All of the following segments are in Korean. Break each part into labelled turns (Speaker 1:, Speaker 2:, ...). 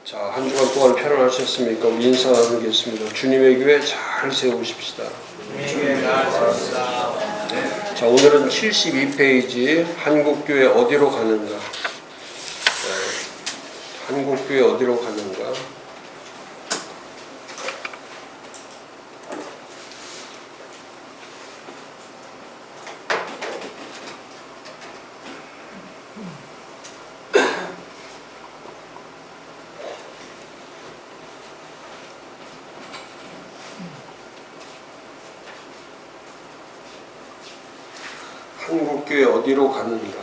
Speaker 1: 자, 한 주간 동안 편안하셨습니까? 우리 인사 나누겠습니다. 주님의 교회 잘 세우십시다. 자, 오늘은 72페이지 한국교회 어디로 가는가? 한국교회 어디로 가는가? 한국교회 어디로 가는가?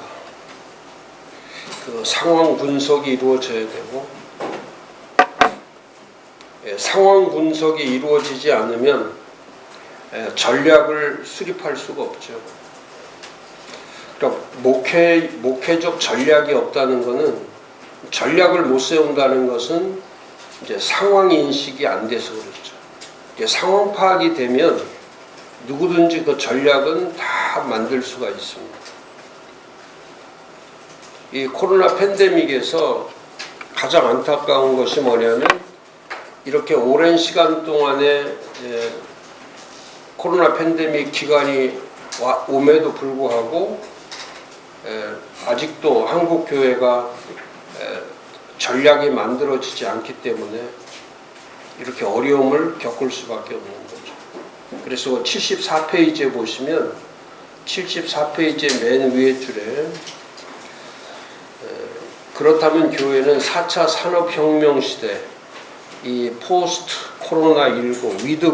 Speaker 1: 그 상황 분석이 이루어져야 되고, 상황 분석이 이루어지지 않으면 전략을 수립할 수가 없죠. 그러니까 목회적 전략이 없다는 것은, 전략을 못 세운다는 것은 이제 상황 인식이 안 돼서 그렇죠. 이제 상황 파악이 되면 누구든지 그 전략은 다 만들 수가 있습니다. 이 코로나 팬데믹에서 가장 안타까운 것이 뭐냐면, 이렇게 오랜 시간 동안에 코로나 팬데믹 기간이 옴에도 불구하고 아직도 한국 교회가 전략이 만들어지지 않기 때문에 이렇게 어려움을 겪을 수밖에 없는 거죠. 그래서 74페이지에 보시면 74페이지의 맨 위에 줄에 그렇다면 교회는 4차 산업혁명 시대, 이 포스트 코로나19, 위드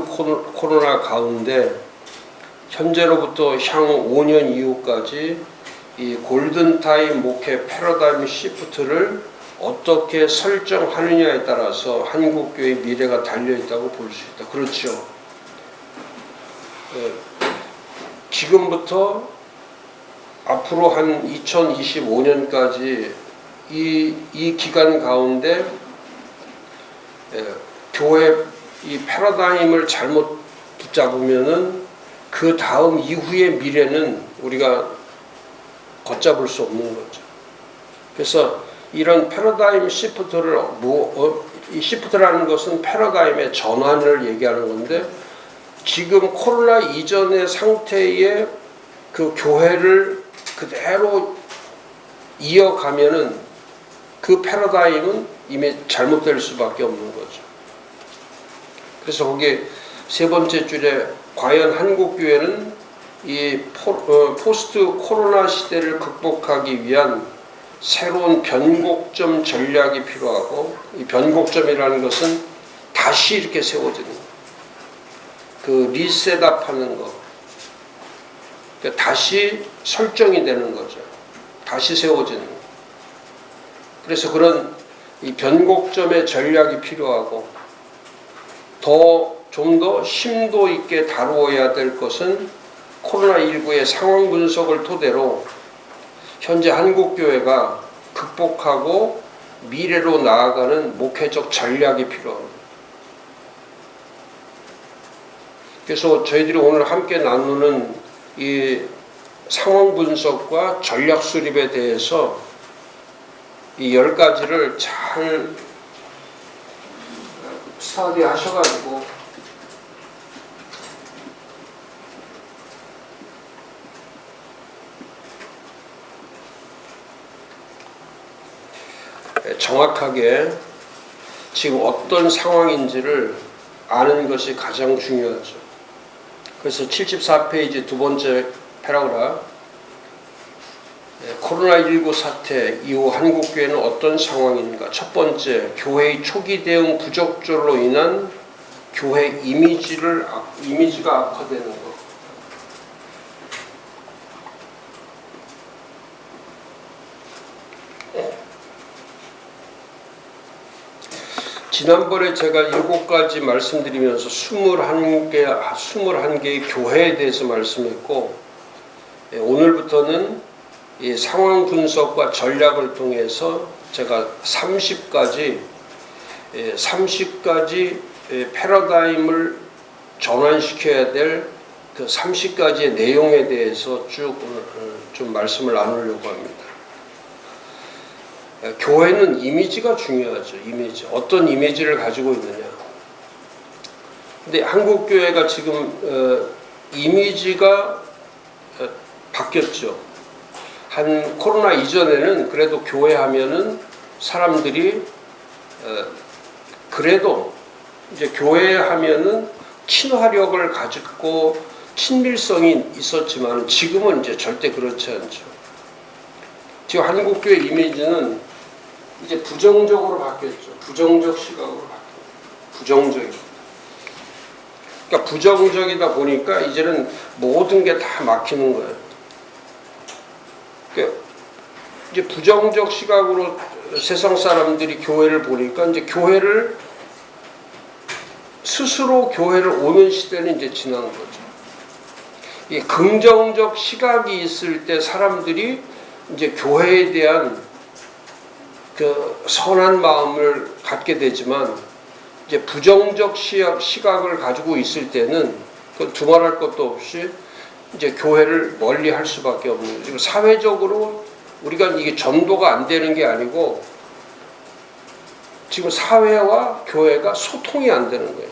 Speaker 1: 코로나 가운데 현재로부터 향후 5년 이후까지 이 골든타임 목회 패러다임 시프트를 어떻게 설정하느냐에 따라서 한국교회의 미래가 달려있다고 볼 수 있다. 그렇죠. 지금부터 앞으로 한 2025년까지 이 기간 가운데 교회 이 패러다임을 잘못 붙잡으면은 그 다음 이후의 미래는 우리가 걷잡을 수 없는 거죠. 그래서 이런 패러다임 시프트를 이 시프트라는 것은 패러다임의 전환을 얘기하는 건데, 지금 코로나 이전의 상태의 그 교회를 그대로 이어가면은 그 패러다임은 이미 잘못될 수밖에 없는 거죠. 그래서 거기 세 번째 줄에 과연 한국교회는 이 포스트 코로나 시대를 극복하기 위한 새로운 변곡점 전략이 필요하고, 이 변곡점이라는 것은 다시 이렇게 세워지는 거, 그 리셋업하는 거, 그러니까 다시 설정이 되는 거죠. 다시 세워지는 거. 그래서 그런 이 변곡점의 전략이 필요하고, 좀 더 심도 있게 다루어야 될 것은 코로나19의 상황 분석을 토대로 현재 한국교회가 극복하고 미래로 나아가는 목회적 전략이 필요합니다. 그래서 저희들이 오늘 함께 나누는 이 상황 분석과 전략 수립에 대해서 이 10가지를 잘 스터디 하셔가지고 정확하게 지금 어떤 상황인지를 아는 것이 가장 중요하죠. 그래서 74페이지 두 번째 패러그래프, 코로나19 사태 이후 한국교회는 어떤 상황인가. 첫 번째, 교회의 초기 대응 부적절로 인한 교회 이미지가 악화되는 것. 지난번에 제가 7가지 말씀드리면서 21개의 교회에 대해서 말씀했고, 오늘부터는 이 상황 분석과 전략을 통해서 제가 30가지 패러다임을 전환시켜야 될 그 30가지의 내용에 대해서 쭉 좀 말씀을 나누려고 합니다. 교회는 이미지가 중요하죠. 이미지. 어떤 이미지를 가지고 있느냐. 근데 한국 교회가 지금 이미지가 바뀌었죠. 한 코로나 이전에는 그래도 교회 하면은 사람들이 그래도 이제 교회 하면은 친화력을 가지고 친밀성이 있었지만 지금은 이제 절대 그렇지 않죠. 지금 한국 교회 이미지는 이제 부정적으로 바뀌었죠. 부정적 시각으로 바뀌었죠. 부정적이. 그러니까 부정적이다 보니까 이제는 모든 게 다 막히는 거예요. 그러니까 이제 부정적 시각으로 세상 사람들이 교회를 보니까 이제 교회를 스스로 교회를 오는 시대는 이제 지난 거죠. 이 긍정적 시각이 있을 때 사람들이 이제 교회에 대한 그 선한 마음을 갖게 되지만 이제 부정적 시각을 가지고 있을 때는 그 두말할 것도 없이 이제 교회를 멀리 할 수밖에 없는 거죠. 지금 사회적으로 우리가 이게 전도가 안 되는 게 아니고 지금 사회와 교회가 소통이 안 되는 거예요.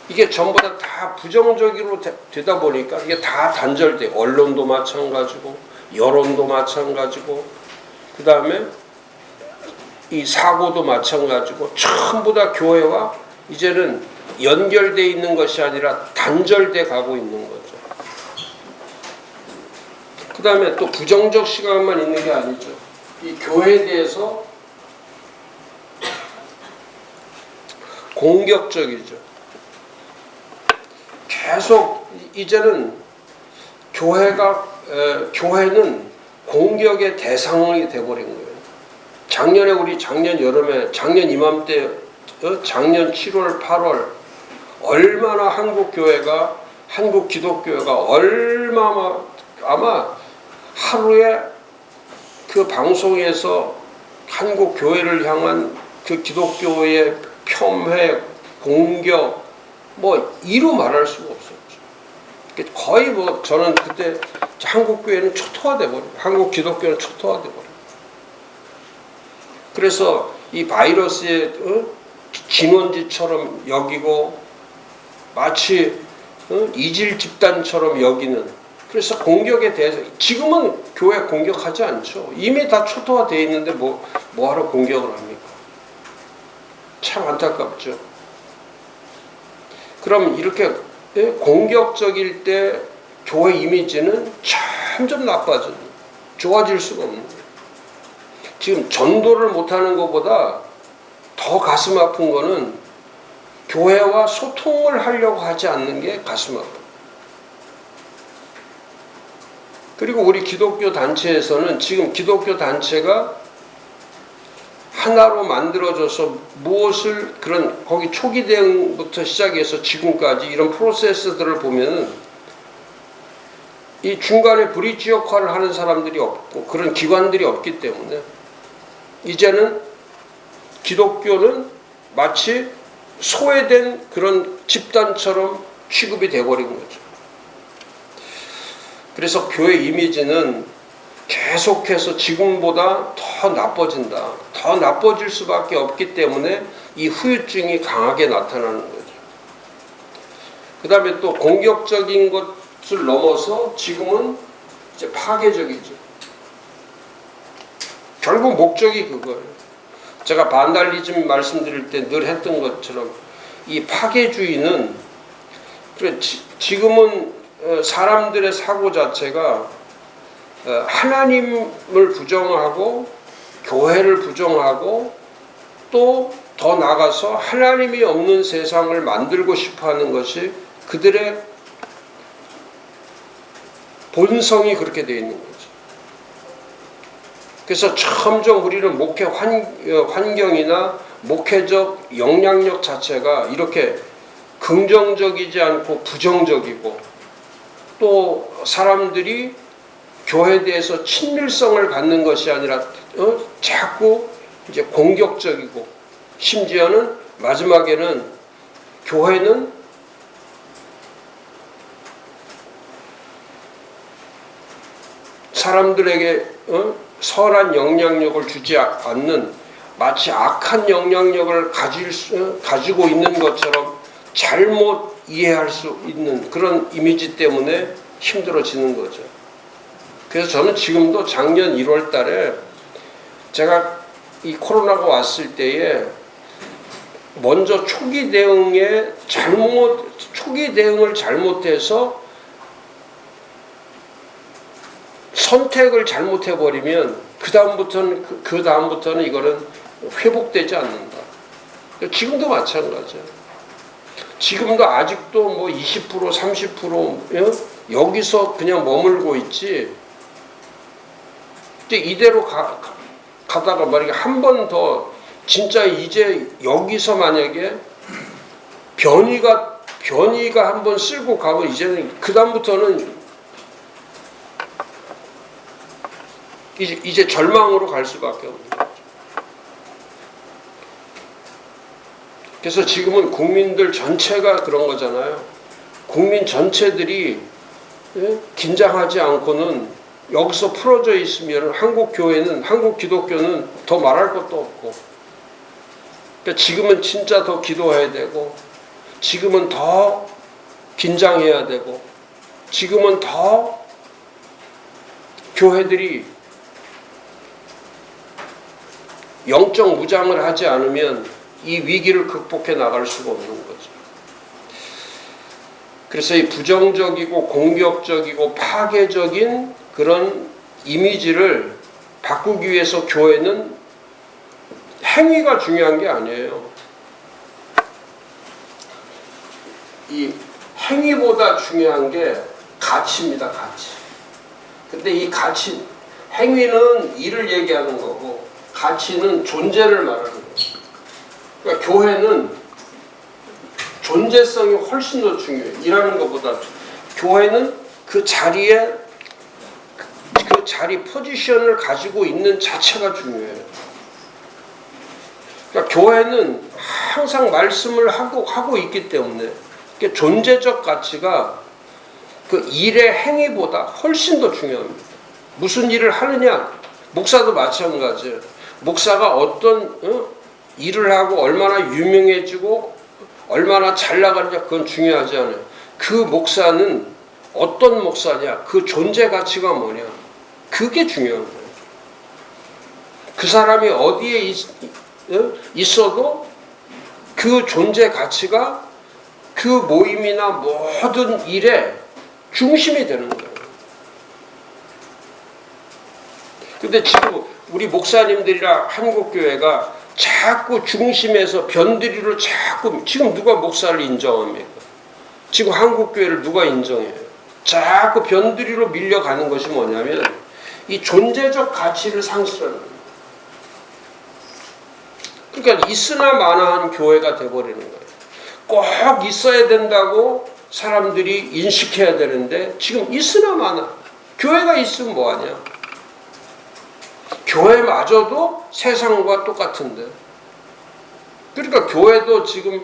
Speaker 1: 이게 전부 다 부정적으로 되다 보니까 이게 다 단절돼. 언론도 마찬가지고 여론도 마찬가지고 그 다음에 이 사고도 마찬가지고 전부 다 교회와 이제는 연결돼 있는 것이 아니라 단절돼 가고 있는 거죠. 그 다음에 또 부정적 시각만 있는 게 아니죠. 이 교회에 대해서 공격적이죠. 계속 이제는 교회는 공격의 대상이 돼버린 거예요. 작년 여름에, 작년 이맘때, 작년 7월, 8월 얼마나 한국 기독교회가 얼마나 아마 하루에 그 방송에서 한국 교회를 향한 그 기독교의 폄훼, 공격 이루 말할 수가 없었죠. 거의 저는 그때 한국 교회는 초토화돼 버려. 한국 기독교는 초토화돼 버려. 그래서 이 바이러스의 진원지처럼 여기고 마치 이질 집단처럼 여기는. 그래서 공격에 대해서 지금은 교회 공격하지 않죠. 이미 다 초토화돼 있는데 뭐하러 공격을 합니까? 참 안타깝죠. 그럼 이렇게 공격적일 때 교회 이미지는 점점 나빠져요. 좋아질 수가 없는 거예요. 지금 전도를 못하는 것보다 더 가슴 아픈 거는 교회와 소통을 하려고 하지 않는 게 가슴 아파요. 그리고 우리 기독교 단체에서는 지금 기독교 단체가 하나로 만들어져서 무엇을 거기 초기 대응부터 시작해서 지금까지 이런 프로세스들을 보면은 이 중간에 브리지 역할을 하는 사람들이 없고 그런 기관들이 없기 때문에 이제는 기독교는 마치 소외된 그런 집단처럼 취급이 돼버린 거죠. 그래서 교회 이미지는 계속해서 지금보다 더 나빠진다. 더 나빠질 수밖에 없기 때문에 이 후유증이 강하게 나타나는 거죠. 그 다음에 또 공격적인 것을 넘어서 지금은 이제 파괴적이죠. 결국 목적이 그거예요. 제가 반달리즘 말씀드릴 때 늘 했던 것처럼 이 파괴주의는 지금은 사람들의 사고 자체가 하나님을 부정하고 교회를 부정하고 또 더 나아가서 하나님이 없는 세상을 만들고 싶어하는 것이 그들의 본성이 그렇게 되어 있는 거죠. 그래서 점점 우리는 목회 환경이나 목회적 영향력 자체가 이렇게 긍정적이지 않고 부정적이고 또 사람들이 교회에 대해서 친밀성을 갖는 것이 아니라 자꾸 이제 공격적이고 심지어는 마지막에는 교회는 사람들에게 선한 영향력을 주지 않는 마치 악한 영향력을 가지고 있는 것처럼 잘못 이해할 수 있는 그런 이미지 때문에 힘들어지는 거죠. 그래서 저는 지금도 작년 1월 달에 제가 이 코로나가 왔을 때에 먼저 초기 대응을 잘못해서 선택을 잘못해버리면 그 다음부터는 이거는 회복되지 않는다. 지금도 마찬가지예요. 지금도 아직도 뭐 20% 30% 여기서 그냥 머물고 있지. 이대로 가다가 만약에 한 번 더 진짜 이제 여기서 만약에 변이가 한 번 쓸고 가면 이제는 그 다음부터는 이제 절망으로 갈 수밖에 없는 거죠. 그래서 지금은 국민들 전체가 그런 거잖아요. 국민 전체들이 긴장하지 않고는 여기서 풀어져 있으면 한국 기독교는 더 말할 것도 없고, 그러니까 지금은 진짜 더 기도해야 되고, 지금은 더 긴장해야 되고, 지금은 더 교회들이 영적 무장을 하지 않으면 이 위기를 극복해 나갈 수가 없는 거죠. 그래서 이 부정적이고 공격적이고 파괴적인 그런 이미지를 바꾸기 위해서 교회는 행위가 중요한 게 아니에요. 이 행위보다 중요한 게 가치입니다. 가치. 근데 이 가치, 행위는 일을 얘기하는 거고 가치는 존재를 말하는 거예요. 그러니까 교회는 존재성이 훨씬 더 중요해요. 일하는 것보다. 교회는 그 자리 포지션을 가지고 있는 자체가 중요해요. 그러니까 교회는 항상 말씀을 하고 있기 때문에 그러니까 존재적 가치가 그 일의 행위보다 훨씬 더 중요합니다. 무슨 일을 하느냐, 목사도 마찬가지예요. 목사가 어떤 일을 하고 얼마나 유명해지고 얼마나 잘 나가느냐 그건 중요하지 않아요. 그 목사는 어떤 목사냐, 그 존재 가치가 뭐냐, 그게 중요한 거예요. 그 사람이 어디에 있어도 그 존재 가치가 그 모임이나 모든 일의 중심이 되는 거예요. 근데 지금 우리 목사님들이랑 한국교회가 자꾸 중심에서 변두리로 지금 누가 목사를 인정합니까? 지금 한국교회를 누가 인정해요? 자꾸 변두리로 밀려가는 것이 뭐냐면 이 존재적 가치를 상실하는 거예요. 그러니까 있으나 마나한 교회가 돼버리는 거예요. 꼭 있어야 된다고 사람들이 인식해야 되는데 지금 있으나 마나. 교회가 있으면 뭐하냐? 교회마저도 세상과 똑같은데. 그러니까 교회도 지금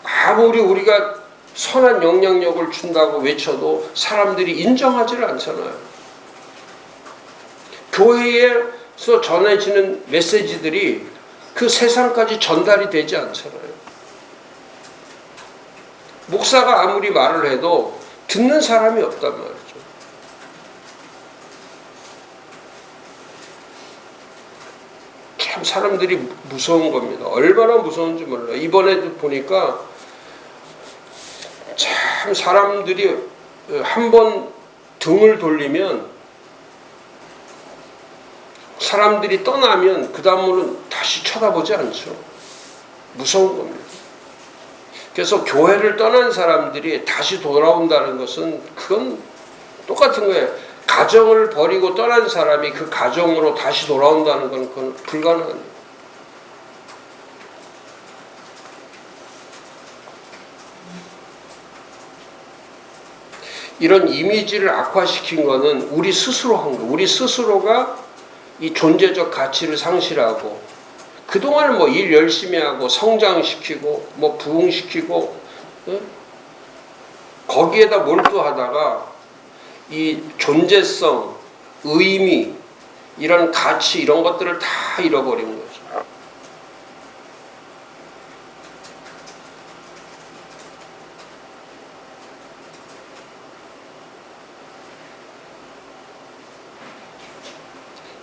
Speaker 1: 아무리 우리가 선한 영향력을 준다고 외쳐도 사람들이 인정하지를 않잖아요. 교회에서 전해지는 메시지들이 그 세상까지 전달이 되지 않잖아요. 목사가 아무리 말을 해도 듣는 사람이 없단 말이죠. 참 사람들이 무서운 겁니다. 얼마나 무서운지 몰라요. 이번에도 보니까 참 사람들이 한번 등을 돌리면 사람들이 떠나면 그 다음으로는 다시 쳐다보지 않죠. 무서운 겁니다. 그래서 교회를 떠난 사람들이 다시 돌아온다는 것은 그건 똑같은 거예요. 가정을 버리고 떠난 사람이 그 가정으로 다시 돌아온다는 건 그건 불가능합니다. 이런 이미지를 악화시킨 거는 우리 스스로 한 거예요. 우리 스스로가 이 존재적 가치를 상실하고 그동안 뭐 일 열심히 하고 성장시키고 뭐 부흥시키고 거기에다 몰두하다가 이 존재성, 의미 이런 가치 이런 것들을 다 잃어버린 거죠.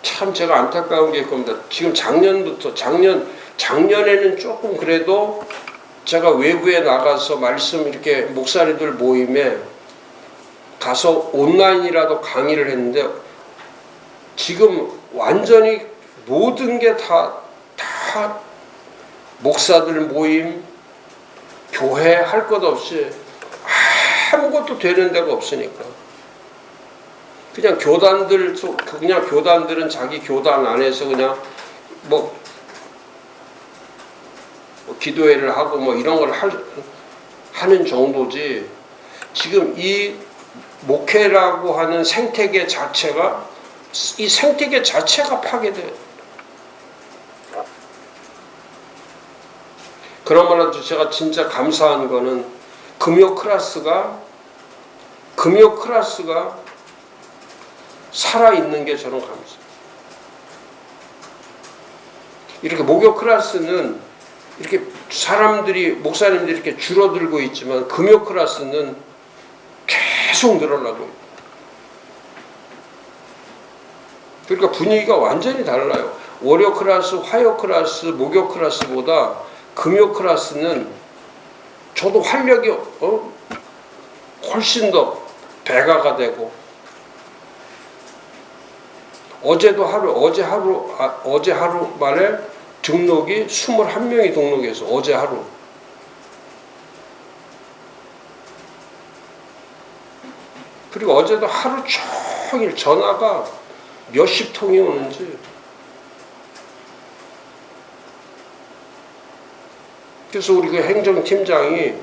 Speaker 1: 참 제가 안타까운 게 겁니다. 지금 작년에는 조금 그래도 제가 외부에 나가서 말씀 이렇게 목사님들 모임에 가서 온라인이라도 강의를 했는데 지금 완전히 모든 게 다 목사들 모임, 교회 할 것 없이 아무것도 되는 데가 없으니까 그냥 교단들은 자기 교단 안에서 그냥 뭐 기도회를 하고 뭐 이런 걸 하는 정도지 지금 이 목회라고 하는 생태계 자체가 파괴돼요. 그러므로 제가 진짜 감사한 거는 금요 클래스가 살아있는 게 저는 감사해요. 이렇게 목요 클래스는 이렇게 목사님들이 이렇게 줄어들고 있지만 금요 클래스는 계속 늘어나고 있어요. 그러니까 분위기가 완전히 달라요. 월요 클래스, 화요 클래스, 목요 클래스보다 금요 클래스는 저도 활력이 훨씬 더 배가가 되고 어제 하루 만에 등록이 21명이 등록해서 어제 하루. 그리고 어제도 하루 종일 전화가 몇십 통이 오는지. 그래서 우리 그 행정팀장이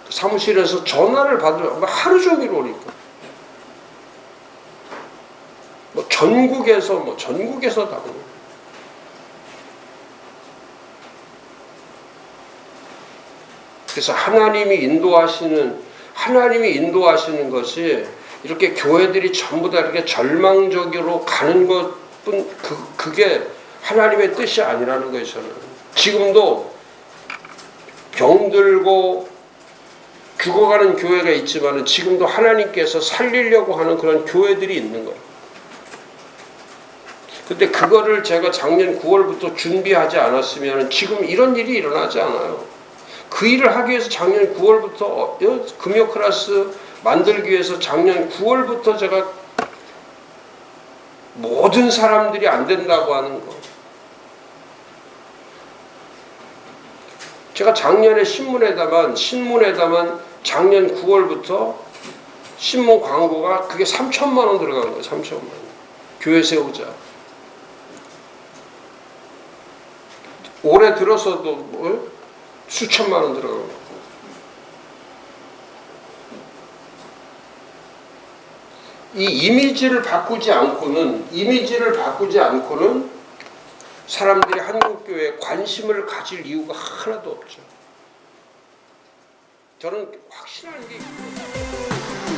Speaker 1: 사무실에서 전화를 받으면 하루 종일 오니까. 전국에서 다. 그래서 하나님이 인도하시는 것이 이렇게 교회들이 전부 다 이렇게 절망적으로 가는 것뿐 그게 하나님의 뜻이 아니라는 거예요. 저는 지금도 병들고 죽어가는 교회가 있지만 지금도 하나님께서 살리려고 하는 그런 교회들이 있는 거예요. 근데 그거를 제가 작년 9월부터 준비하지 않았으면 지금 이런 일이 일어나지 않아요. 그 일을 하기 위해서 작년 9월부터 금요 클래스 만들기 위해서 작년 9월부터 제가 모든 사람들이 안 된다고 하는 거. 제가 작년에 신문에다만 작년 9월부터 신문 광고가 그게 3천만 원 들어간 거예요. 3천만 원. 교회 세우자. 올해 들어서도 수천만 원 들어가고. 이 이미지를 바꾸지 않고는 사람들이 한국교회에 관심을 가질 이유가 하나도 없죠. 저는 확실한 게 있어요.